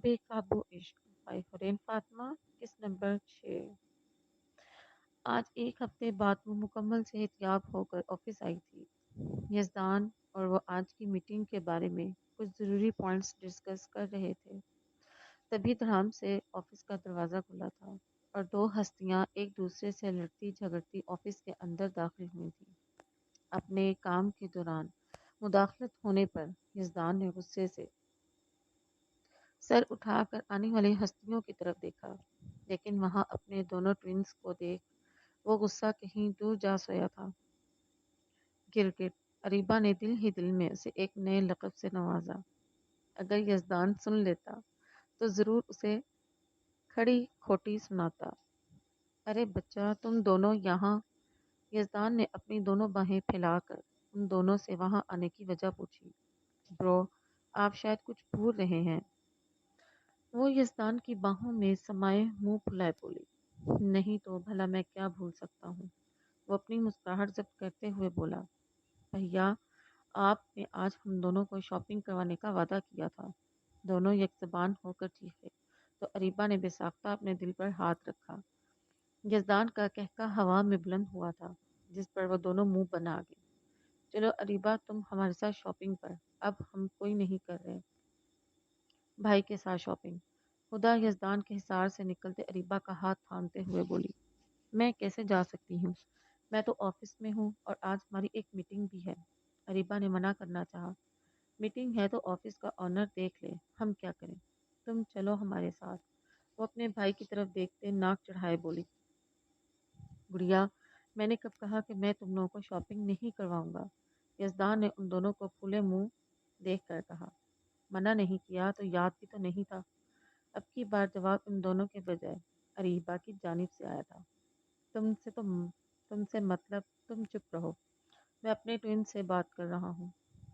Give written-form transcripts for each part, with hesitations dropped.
بے قابو عشق بائی حرین فاطمہ کس نمبر 6۔ آج ایک ہفتے بعد وہ مکمل صحت یاب ہو کر آفس آئی تھی۔ یزدان اور وہ آج کی میٹنگ کے بارے میں کچھ ضروری پوائنٹس ڈسکس کر رہے تھے، تبھی دھڑام سے آفس کا دروازہ کھلا تھا اور دو ہستیاں ایک دوسرے سے لڑتی جھگڑتی آفس کے اندر داخل ہوئی تھیں۔ اپنے کام کے دوران مداخلت ہونے پر یزدان نے غصے سے سر اٹھا کر آنے والی ہستیوں کی طرف دیکھا، لیکن وہاں اپنے دونوں ٹوئنز کو دیکھ وہ غصہ کہیں دور جا سویا تھا۔ گرگٹ اریبہ نے دل ہی دل میں اسے ایک نئے لقب سے نوازا۔ اگر یزدان سن لیتا تو ضرور اسے کھڑی کھوٹی سناتا۔ ارے بچہ تم دونوں یہاں! یزدان نے اپنی دونوں باہیں پھیلا کر ان دونوں سے وہاں آنے کی وجہ پوچھی۔ برو، آپ شاید کچھ بھول رہے ہیں۔ وہ یزدان کی باہوں میں سمائے منہ پھلائے بولی۔ نہیں تو بھلا میں کیا بھول سکتا ہوں؟ وہ اپنی مسکراہٹ ضبط کرتے ہوئے بولا۔ بھیا، آپ نے آج ہم دونوں کو شاپنگ کروانے کا وعدہ کیا تھا۔ دونوں یک زبان ہو کر چیخے تو اریبہ نے بے ساختہ اپنے دل پر ہاتھ رکھا۔ یزدان کا کہکا ہوا میں بلند ہوا تھا، جس پر وہ دونوں منہ بنا گئے۔ چلو اریبہ، تم ہمارے ساتھ شاپنگ پر۔ اب ہم کوئی نہیں کر رہے بھائی کے ساتھ شاپنگ۔ خدا! یزدان کے حصار سے نکلتے اریبہ کا ہاتھ تھامتے ہوئے بولی۔ میں کیسے جا سکتی ہوں؟ میں تو آفس میں ہوں اور آج ہماری ایک میٹنگ بھی ہے۔ اریبہ نے منع کرنا چاہا۔ میٹنگ ہے تو آفس کا آنر دیکھ لے، ہم کیا کریں؟ تم چلو ہمارے ساتھ۔ وہ اپنے بھائی کی طرف دیکھتے ناک چڑھائے بولی۔ گڑیا، میں نے کب کہا کہ میں تم لوگوں کو شاپنگ نہیں کرواؤں گا؟ یزدان نے ان دونوں کو پھولے منہ دیکھ کر کہا۔ منع نہیں کیا تو یاد بھی تو نہیں تھا؟ اب کی بار جواب ان دونوں کے بجائے اریبہ کی جانب سے آیا تھا۔ تم سے مطلب تم چپ رہو، میں اپنے ٹوئن سے بات کر رہا ہوں۔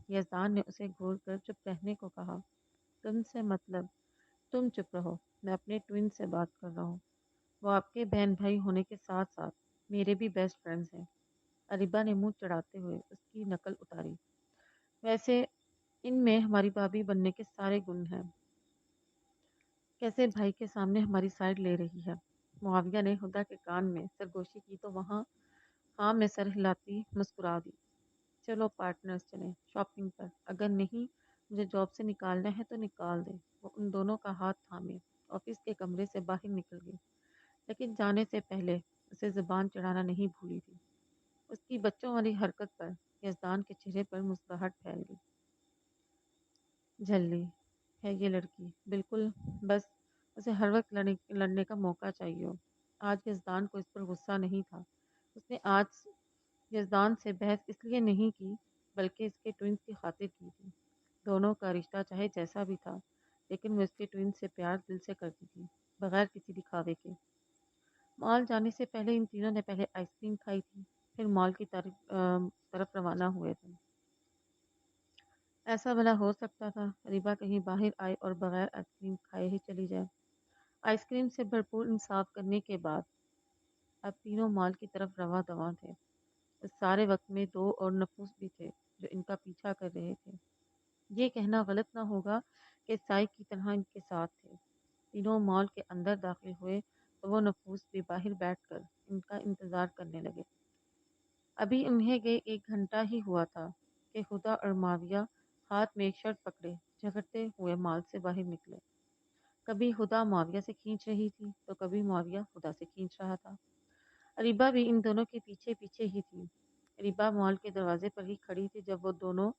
یزدان نے اسے گھور کر چپ رہنے کو کہا۔ تم سے مطلب تم چپ رہو، میں اپنے ٹوئن سے بات کر رہا ہوں۔ وہ آپ کے بہن بھائی ہونے کے ساتھ ساتھ میرے بھی بیسٹ فرینڈز ہیں۔ اریبہ نے منہ چڑھاتے ہوئے اس کی نقل اتاری۔ ویسے ان میں ہماری بھابھی بننے کے سارے گن ہیں۔ کیسے بھائی کے سامنے ہماری سائڈ لے رہی ہے؟ معاویہ نے ہدا کے کان میں سرگوشی کی تو وہاں ہاں میں سر ہلاتی مسکرا دی۔ چلو پارٹنرز چلیں شاپنگ پر، اگر نہیں مجھے جاب سے نکالنا ہے تو نکال دے۔ وہ ان دونوں کا ہاتھ تھامے آفس کے کمرے سے باہر نکل گئی، لیکن جانے سے پہلے اسے زبان چڑھانا نہیں بھولی تھی۔ اس کی بچوں والی حرکت پر یزدان کے چہرے پر مسکراہٹ پھیل گئی۔ جھلی ہے یہ لڑکی، بالکل، بس اسے ہر وقت لڑنے کا موقع چاہیے ہو۔ آج یزدان کو اس پر غصہ نہیں تھا۔ اس نے آج یزدان سے بحث اس لیے نہیں کی بلکہ اس کے ٹوئنز کی خاطر کی تھی۔ دونوں کا رشتہ چاہے جیسا بھی تھا، لیکن وہ اس کے ٹوئنز سے پیار دل سے کرتی تھی، بغیر کسی دکھاوے کے۔ مال جانے سے پہلے ان تینوں نے پہلے آئس کریم کھائی تھی، پھر مال کی طرف روانہ ہوئے تھے۔ ایسا بھلا ہو سکتا تھا اریبہ کہیں باہر آئے اور بغیر آئس کریم کھائے ہی چلی جائے؟ آئس کریم سے بھرپور انصاف کرنے کے بعد اب تینوں مال کی طرف رواں دواں تھے۔ اس سارے وقت میں دو اور نفوس بھی تھے جو ان کا پیچھا کر رہے تھے۔ یہ کہنا غلط نہ ہوگا کہ سائی کی طرح ان کے ساتھ تھے۔ تینوں مال کے اندر داخل ہوئے تو وہ نفوس بھی باہر بیٹھ کر ان کا انتظار کرنے لگے۔ ابھی انہیں گئے 1 گھنٹہ ہی ہوا تھا کہ ہدا اور معاویہ ہاتھ میں ایک شرٹ پکڑے جھگڑتے ہوئے مال سے باہر نکلے۔ کبھی ہدا معاویہ سے کھینچ رہی تھی تو کبھی معاویہ ہدا سے کھینچ رہا تھا۔ اریبہ بھی ان دونوں کے پیچھے پیچھے ہی تھی۔ اریبہ مال کے دروازے پر ہی کھڑی تھی جب وہ دونوں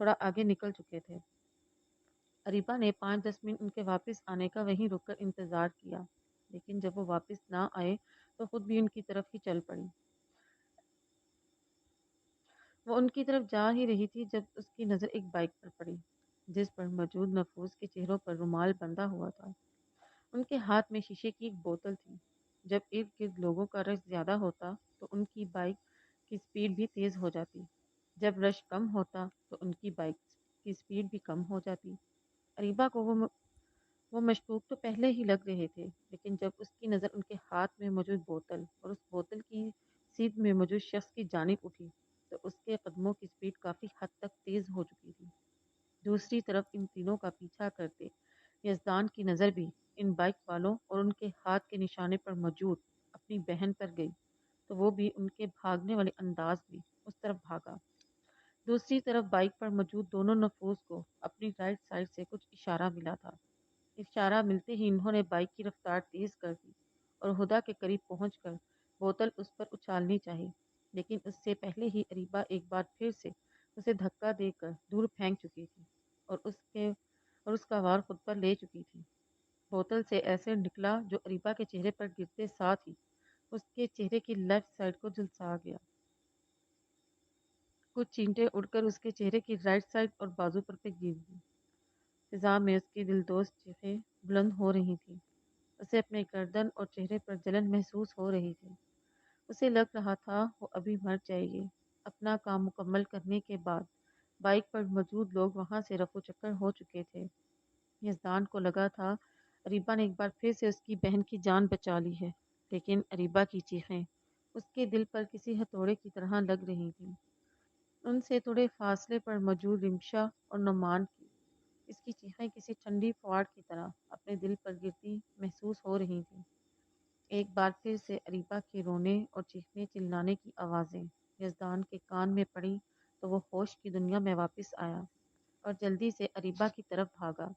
تھوڑا آگے نکل چکے تھے۔ اریبہ نے 5-10 منٹ ان کے واپس آنے کا وہیں رک کر انتظار کیا، لیکن جب وہ واپس نہ آئے تو خود بھی ان کی طرف ہی چل پڑی۔ وہ ان کی طرف جا ہی رہی تھی جب اس کی نظر ایک بائک پر پڑی، جس پر موجود نفوس کے چہروں پر رومال بندھا ہوا تھا۔ ان کے ہاتھ میں شیشے کی ایک بوتل تھی۔ جب ارد گرد لوگوں کا رش زیادہ ہوتا تو ان کی بائک کی سپیڈ بھی تیز ہو جاتی، جب رش کم ہوتا تو ان کی بائک کی سپیڈ بھی کم ہو جاتی۔ اریبہ کو وہ مشکوک تو پہلے ہی لگ رہے تھے، لیکن جب اس کی نظر ان کے ہاتھ میں موجود بوتل اور اس بوتل کی سیدھ میں موجود شخص کی جانب اٹھی تو اس کے قدموں کی سپیڈ کافی حد تک تیز ہو چکی تھی۔ دوسری طرف ان تینوں کا پیچھا کرتے یزدان کی نظر بھی ان بائک والوں اور ان کے ہاتھ کے نشانے پر موجود اپنی بہن پر گئی تو وہ بھی ان کے بھاگنے والے انداز بھی اس طرف بھاگا۔ دوسری طرف بائک پر موجود دونوں نفوس کو اپنی رائٹ سائڈ سے کچھ اشارہ ملا تھا۔ اشارہ ملتے ہی انہوں نے بائک کی رفتار تیز کر دی اور ہدا کے قریب پہنچ کر بوتل اس پر اچھالنی چاہی، لیکن اس سے پہلے ہی اریبہ ایک بار پھر سے اسے دھکا دے کر دور پھینک چکی تھی اور اس کا وار خود پر لے چکی تھی۔ بوتل سے ایسے نکلا جو اریبہ کے چہرے پر گرتے ساتھ ہی اس کے چہرے کی لیفٹ سائڈ کو جھلسا گیا۔ کچھ چینٹے اڑ کر اس کے چہرے کی رائٹ سائڈ اور بازو پر گر گئی۔ فضا میں اس کی دلدوز چیخیں بلند ہو رہی تھیں۔ اسے اپنے گردن اور چہرے پر جلن محسوس ہو رہی تھی۔ اسے لگ رہا تھا وہ ابھی مر جائے گی۔ اپنا کام مکمل کرنے کے بعد بائک پر موجود لوگ وہاں سے رفو چکر ہو چکے تھے۔ یزدان کو لگا تھا اریبہ نے ایک بار پھر سے اس کی بہن کی جان بچا لی ہے، لیکن اریبہ کی چیخیں اس کے دل پر کسی ہتھوڑے کی طرح لگ رہی تھیں۔ ان سے تھوڑے فاصلے پر موجود رمشا اور نعمان کی اس کی چیخیں کسی ٹھنڈی فوار کی طرح اپنے دل پر گرتی محسوس ہو رہی تھیں۔ ایک بار پھر سے اریبہ کے رونے اور چیخنے چلانے کی آوازیں یزدان کے کان میں پڑی تو وہ ہوش کی دنیا میں واپس آیا اور جلدی سے اریبہ کی طرف بھاگا۔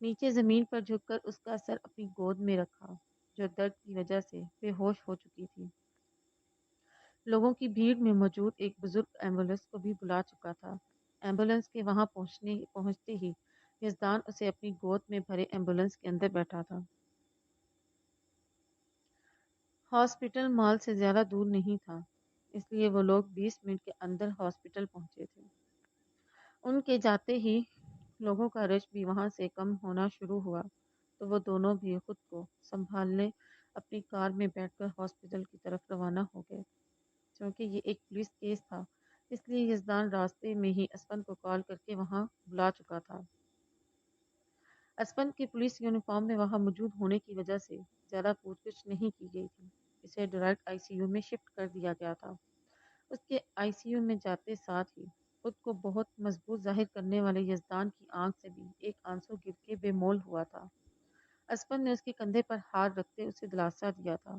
نیچے زمین پر جھک کر اس کا سر اپنی گود میں رکھا جو درد کی وجہ سے بے ہوش ہو چکی تھی۔ لوگوں کی بھیڑ میں موجود ایک بزرگ ایمبولینس کو بھی بلا چکا تھا۔ ایمبولینس کے وہاں پہنچتے ہی یزدان اسے اپنی گود میں بھرے ایمبولینس کے اندر بیٹھا تھا۔ ہاسپٹل مال سے زیادہ دور نہیں تھا، اس لیے وہ لوگ 20 منٹ کے اندر ہاسپٹل پہنچے تھے۔ ان کے جاتے ہی لوگوں کا رش بھی وہاں سے کم ہونا شروع ہوا تو وہ دونوں بھی خود کو سنبھالنے اپنی کار میں بیٹھ کر ہاسپٹل کی طرف روانہ ہو گئے۔ چونکہ یہ ایک پولیس کیس تھا اس لیے یزدان راستے میں ہی اسپن کو کال کر کے وہاں بلا چکا تھا۔ اسپن کی پولیس یونیفارم میں وہاں موجود ہونے کی وجہ سے زیادہ پوچھ گچھ نہیں کی گئی تھی۔ اسے ڈائریکٹ آئی سی یو میں شفٹ کر دیا گیا تھا۔ اس کے آئی سی یو میں جاتے ساتھ ہی خود کو بہت مضبوط ظاہر کرنے والے یزدان کی آنکھ سے بھی ایک آنسو گر کے بے مول ہوا تھا۔ اسپن نے اس کے کندھے پر ہاتھ رکھتے اسے دلاسا دیا تھا۔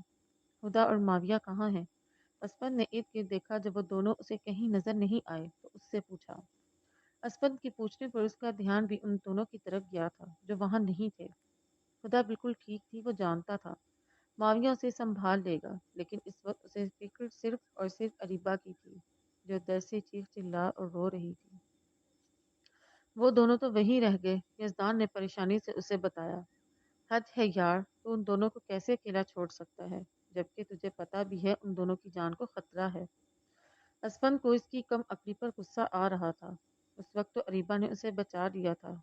ہدا اور معاویہ کہاں ہیں؟ اسپن نے ارد گرد دیکھا جب وہ دونوں اسے کہیں نظر نہیں آئے تو اس سے پوچھا۔ اسپن کی پوچھنے پر اس کا دھیان بھی ان دونوں کی طرف گیا تھا جو وہاں نہیں تھے۔ ہدا بالکل ٹھیک تھی، وہ جانتا تھا معاویہ اسے سنبھال لے گا، لیکن اس وقت اسے فکر صرف اور صرف اریبہ کی تھی جو درد سے چیخ چلا اور رو رہی تھی۔ وہ دونوں تو وہیں رہ گئے، یزدان نے پریشانی سے اسے بتایا۔ حد ہے یار، تو ان دونوں کو کیسے اکیلا چھوڑ سکتا ہے جبکہ تجھے پتا بھی ہے ان دونوں کی جان کو خطرہ ہے۔ اسپن کو اس کی کم عقلی پر غصہ آ رہا تھا۔ اس وقت تو اریبہ نے اسے بچا لیا تھا،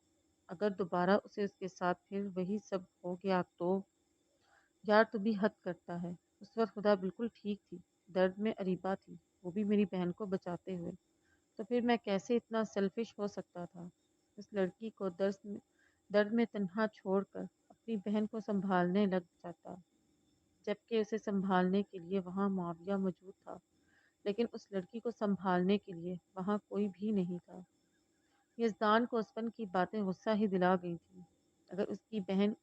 اگر دوبارہ اسے اس کے ساتھ پھر وہی سب ہو گیا تو؟ یار تو بھی حد کرتا ہے، اس وقت خدا بالکل ٹھیک تھی، درد میں اریبہ تھی، وہ بھی میری بہن کو بچاتے ہوئے، تو پھر میں کیسے اتنا سیلفش ہو سکتا تھا؟ اس لڑکی کو درد میں تنہا چھوڑ کر اپنی بہن کو سنبھالنے لگ جاتا، جبکہ اسے سنبھالنے کے لیے وہاں معاویہ موجود تھا، لیکن اس لڑکی کو سنبھالنے کے لیے وہاں کوئی بھی نہیں تھا۔ یزدان کو اسپن کی باتیں غصہ ہی دلا گئی تھی۔ اگر اس کی بہن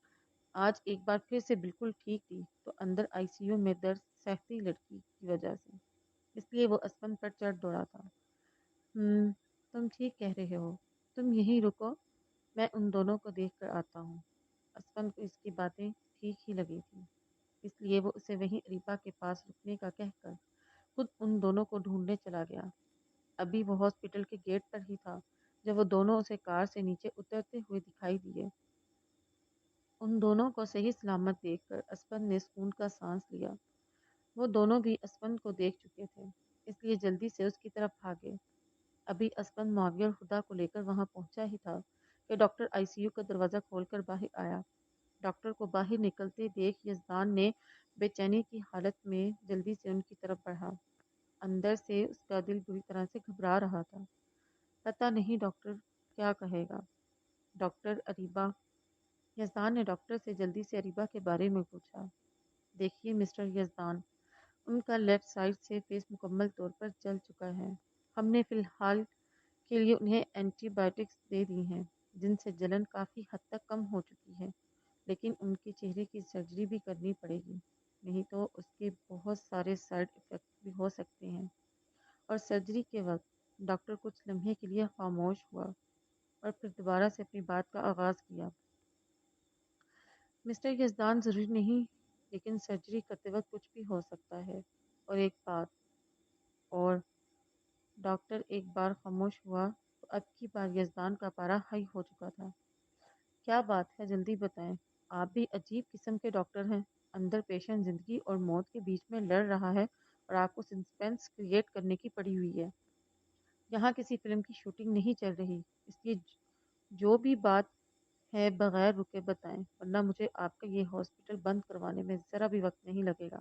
آج ایک بار پھر سے بالکل ٹھیک تھی تو اندر آئی سی یو میں درد سہتی لڑکی کی وجہ سے، اس لیے وہ اسپن پر چڑھ دوڑا تھا۔ تم ٹھیک کہہ رہے ہو، تم یہیں رکو، میں ان دونوں کو دیکھ کر آتا ہوں۔ اسپن کو اس کی باتیں ٹھیک ہی لگی تھی، اس لیے وہ اسے وہیں اریبہ کے پاس رکنے کا کہہ کر خود ان دونوں کو ڈھونڈنے چلا گیا۔ ابھی وہ ہاسپٹل کے گیٹ پر ہی تھا جب وہ دونوں اسے کار سے نیچے اترتے ہوئے دکھائی دیے۔ ان دونوں کو صحیح سلامت دیکھ کر اسپن نے سکون کا سانس لیا۔ وہ دونوں بھی اسپن کو دیکھ چکے تھے، اس لیے جلدی سے اس کی طرف بھاگے۔ ابھی اسپن معاویہ اور خدا کو لے کر وہاں پہنچا ہی تھا کہ ڈاکٹر آئی سی یو کا دروازہ کھول کر باہر آیا۔ ڈاکٹر کو باہر نکلتے دیکھ یزدان نے بے چینی کی حالت میں جلدی سے ان کی طرف بڑھا۔ اندر سے اس کا دل بری طرح سے گھبرا رہا تھا۔ پتہ نہیں ڈاکٹر کیا کہے گا۔ ڈاکٹر اریبہ، یزدان نے ڈاکٹر سے جلدی سے اریبہ کے بارے میں پوچھا۔ دیکھیے مسٹر یزدان، ان کا لیفٹ سائڈ سے فیس مکمل طور پر جل چکا ہے۔ ہم نے فی الحال کے لیے انہیں اینٹی بائیوٹکس دے دی ہیں جن سے جلن کافی حد تک کم ہو چکی چہرے کی سرجری بھی کرنی پڑے گی، نہیں تو اس کے بہت سارے سائڈ افیکٹ بھی ہو سکتے ہیں۔ اور سرجری کے وقت ڈاکٹر کچھ لمحے کے لیے خاموش ہوا اور پھر دوبارہ سے اپنی بات کا آغاز کیا۔ مسٹر یزدان، ضروری نہیں، لیکن سرجری کرتے وقت کچھ بھی ہو سکتا ہے۔ اور ایک بات اور، ڈاکٹر ایک بار خاموش ہوا تو اب کی بار یزدان کا پارا ہائی ہو چکا تھا۔ کیا بات ہے، جلدی بتائیں۔ آپ بھی عجیب قسم کے ڈاکٹر ہیں۔ اندر پیشنٹ زندگی اور موت کے بیچ میں لڑ رہا ہے اور آپ کو سسپینس کریٹ کرنے کی پڑی ہوئی ہے۔ یہاں کسی فلم کی شوٹنگ نہیں چل رہی، اس لیے جو بھی بات ہے بغیر رکے بتائیں، ورنہ مجھے آپ کا یہ ہاسپٹل بند کروانے میں ذرا بھی وقت نہیں لگے گا۔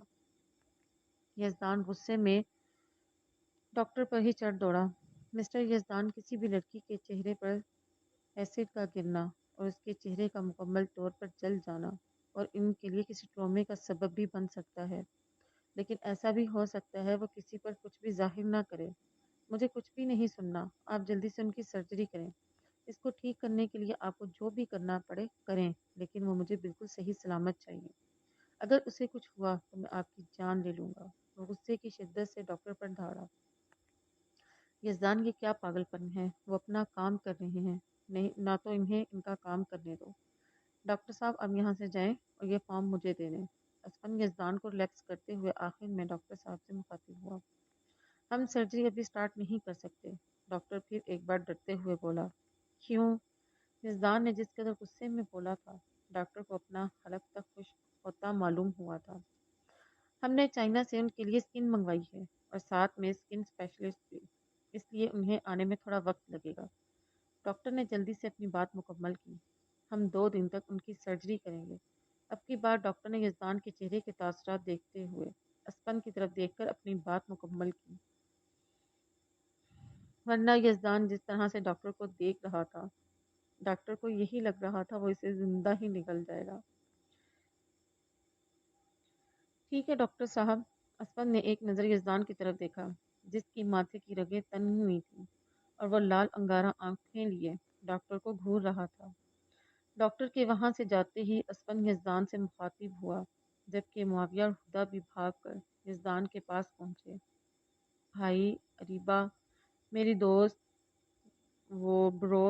یزدان غصے میں ڈاکٹر پر ہی چڑھ دوڑا۔ مسٹر یزدان، کسی بھی لڑکی کے چہرے پر ایسڈ کا گرنا اور اس کے چہرے کا مکمل طور پر جل جانا اور ان کے لیے کسی ٹرومے کا سبب بھی بن سکتا ہے، لیکن ایسا بھی ہو سکتا ہے وہ کسی پر کچھ بھی ظاہر نہ کرے۔ مجھے کچھ بھی نہیں سننا، آپ جلدی سے ان کی سرجری کریں۔ اس کو ٹھیک کرنے کے لیے آپ کو جو بھی کرنا پڑے کریں، لیکن وہ مجھے بالکل صحیح سلامت چاہیے۔ اگر اسے کچھ ہوا تو میں آپ کی جان لے لوں گا۔ وہ غصے کی شدت سے ڈاکٹر پر دھاڑا۔ یزدان، یہ کیا پاگل پن ہے؟ وہ اپنا کام کر رہے ہیں، نہیں نہ تو انہیں ان کا کام کرنے دو۔ ڈاکٹر صاحب، اب یہاں سے جائیں اور یہ فارم مجھے دے دیں۔ اسپن یزدان کو ریلیکس کرتے ہوئے آخر میں ڈاکٹر صاحب سے مخاطب ہوا۔ ہم سرجری ابھی سٹارٹ نہیں کر سکتے، ڈاکٹر پھر ایک بار ڈرتے ہوئے بولا۔ کیوں؟ یزدان نے جس قدر غصے میں بولا تھا، ڈاکٹر کو اپنا حلق تک خشک ہوتا معلوم ہوا تھا۔ ہم نے چائنا سے ان کے لیے اسکن منگوائی ہے اور ساتھ میں اسکن اسپیشلسٹ بھی، اس لیے انہیں آنے میں تھوڑا وقت لگے گا۔ ڈاکٹر نے جلدی سے اپنی بات مکمل کی۔ ہم 2 دن تک ان کی سرجری کریں گے۔ اب کی بار ڈاکٹر نے یزدان کے چہرے کے تاثرات دیکھتے ہوئے اسپن کی طرف دیکھ کر اپنی بات مکمل کی۔ ورنہ یزدان جس طرح سے ڈاکٹر کو دیکھ رہا تھا، ڈاکٹر کو یہی لگ رہا تھا وہ اسے زندہ ہی نکل جائے گا۔ ٹھیک ہے ڈاکٹر صاحب۔ اسپن نے ایک نظر یزدان کی طرف دیکھا، جس کی ماتھے کی رگیں تنی ہوئی تھیں اور وہ لال انگارہ آنکھیں لیے ڈاکٹر کو گھور رہا تھا۔ ڈاکٹر کے وہاں سے جاتے ہی اسپن یزدان سے مخاطب ہوا، جبکہ معاویہ اور ہدا بھی بھاگ کر یزدان کے پاس پہنچے۔ بھائی اریبہ، میری دوست، وہ برو،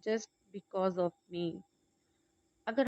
جسٹ بیکاز آف می،